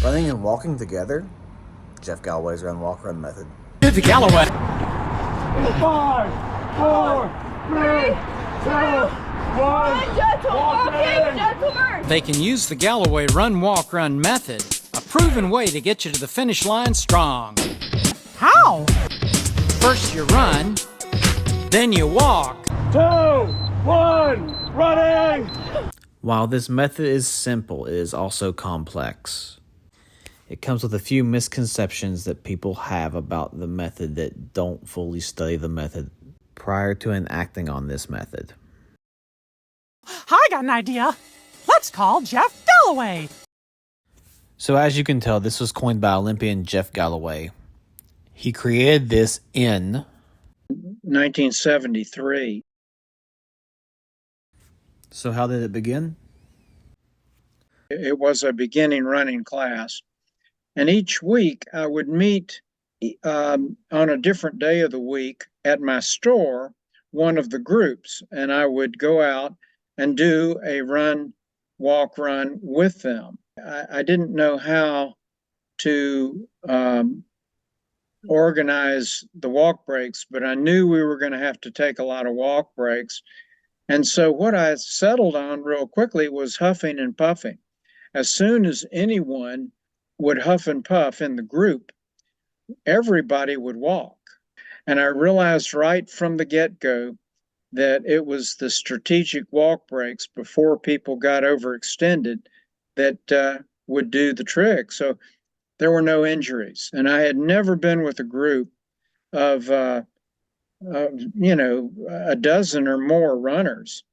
Running and walking together? Jeff Galloway's run, walk, run method. To the Galloway. 5, 4, 3, 2, 1. They can use the Galloway run, walk, run method, a proven way to get you to the finish line strong. How? First you run, then you walk. 2, 1, running! While this method is simple, it is also complex. It comes with a few misconceptions that people have about the method that don't fully study the method prior to enacting on this method. I got an idea. Let's call Jeff Galloway. So as you can tell, this was coined by Olympian Jeff Galloway. He created this in 1973. So how did it begin? It was a beginning running class. And each week I would meet on a different day of the week at my store, one of the groups, and I would go out and do a run, walk, run with them. I didn't know how to organize the walk breaks, but I knew we were going to have to take a lot of walk breaks. And so what I settled on real quickly was huffing and puffing. As soon as anyone would huff and puff in the group, everybody would walk. And I realized right from the get-go that it was the strategic walk breaks before people got overextended that would do the trick. So there were no injuries. And I had never been with a group of, a dozen or more runners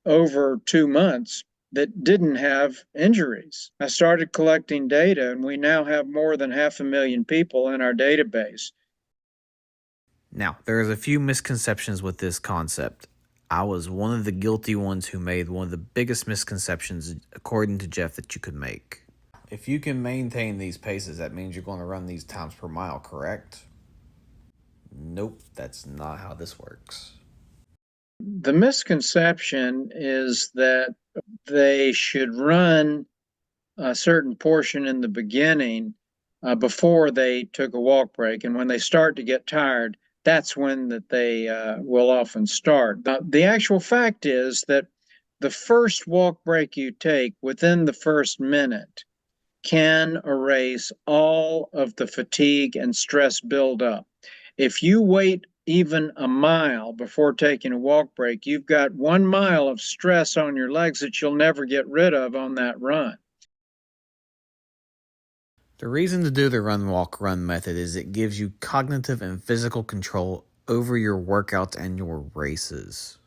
over 2 months that didn't have injuries. I started collecting data, and we now have more than 500,000 people in our database. Now, there's a few misconceptions with this concept. I was one of the guilty ones who made one of the biggest misconceptions, according to Jeff, that you could make. If you can maintain these paces, that means you're going to run these times per mile, correct? Nope, that's not how this works. The misconception is that they should run a certain portion in the beginning before they took a walk break. And when they start to get tired, that's when that they will often start. The actual fact is that the first walk break you take within the first minute can erase all of the fatigue and stress buildup. If you wait even a mile before taking a walk break, you've got 1 mile of stress on your legs that you'll never get rid of on that run. The reason to do the run, walk, run method is it gives you cognitive and physical control over your workouts and your races.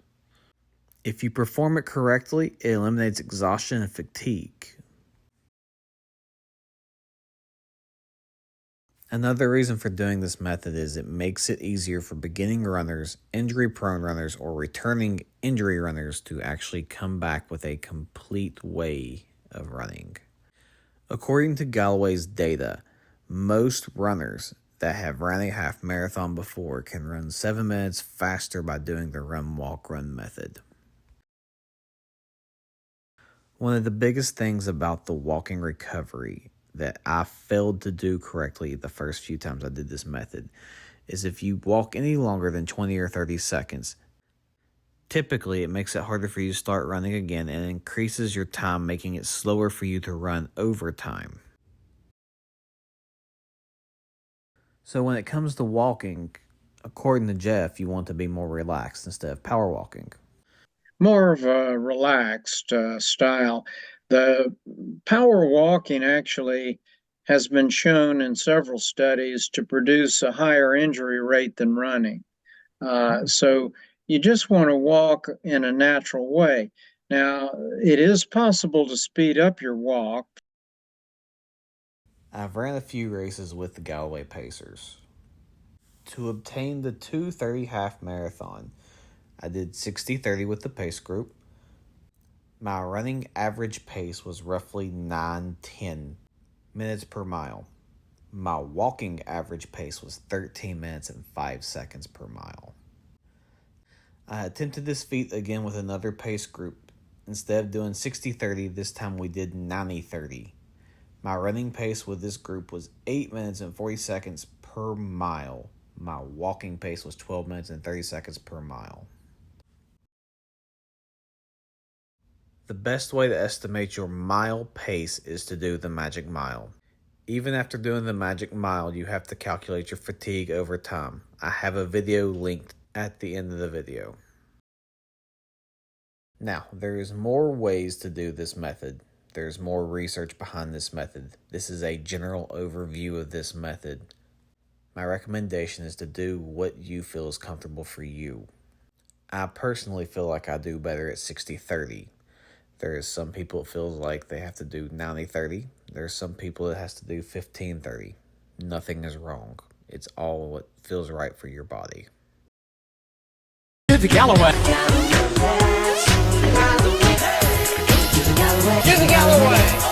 If you perform it correctly, it eliminates exhaustion and fatigue. Another reason for doing this method is it makes it easier for beginning runners, injury-prone runners, or returning injury runners to actually come back with a complete way of running. According to Galloway's data, most runners that have ran a half marathon before can run 7 minutes faster by doing the run, walk, run method. One of the biggest things about the walking recovery that I failed to do correctly the first few times I did this method is if you walk any longer than 20 or 30 seconds, typically it makes it harder for you to start running again and increases your time, making it slower for you to run over time. So when it comes to walking, according to Jeff, you want to be more relaxed instead of power walking. More of a relaxed style. The power walking actually has been shown in several studies to produce a higher injury rate than running. So you just want to walk in a natural way. Now, it is possible to speed up your walk. I've ran a few races with the Galloway Pacers. To obtain the 2:30 half marathon, I did 60-30 with the pace group. My running average pace was roughly 9-10 minutes per mile. My walking average pace was 13 minutes and 5 seconds per mile. I attempted this feat again with another pace group. Instead of doing 60-30, this time we did 90-30. My running pace with this group was 8 minutes and 40 seconds per mile. My walking pace was 12 minutes and 30 seconds per mile. The best way to estimate your mile pace is to do the magic mile. Even after doing the magic mile, you have to calculate your fatigue over time. I have a video linked at the end of the video. Now, there is more ways to do this method. There's more research behind this method. This is a general overview of this method. My recommendation is to do what you feel is comfortable for you. I personally feel like I do better at 60-30. There's some people it feels like they have to do 90-30. There's some people that has to do 15-30. Nothing is wrong. It's all what feels right for your body. To the Galloway. To the Galloway.